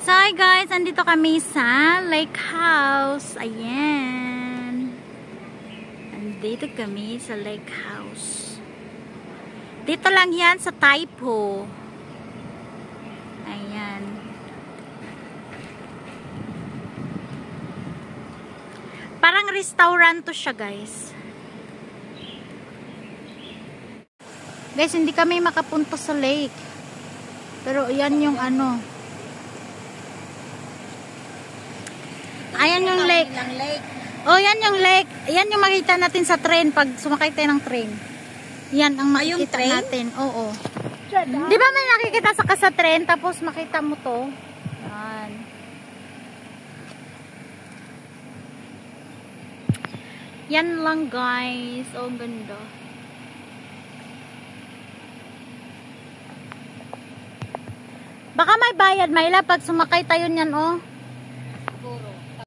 So hi guys, andito kami sa lake house. Ayan. Andito kami sa lake house. Dito lang yan sa Taipo. Ayan. Parang restaurant to siya guys. Guys, hindi kami makapunta sa lake. Pero yan yung ano. Ayan yung lake. Oh, yan yung lake. Yan yung makita natin sa train pag sumakay tayo ng train. Yan ang makikita natin. Oo. Di ba may nakikita sa train tapos makita mo to? Yan. Yan lang guys. Oh, ganda. Baka may bayad, Mayla, pag sumakay tayo niyan, oh.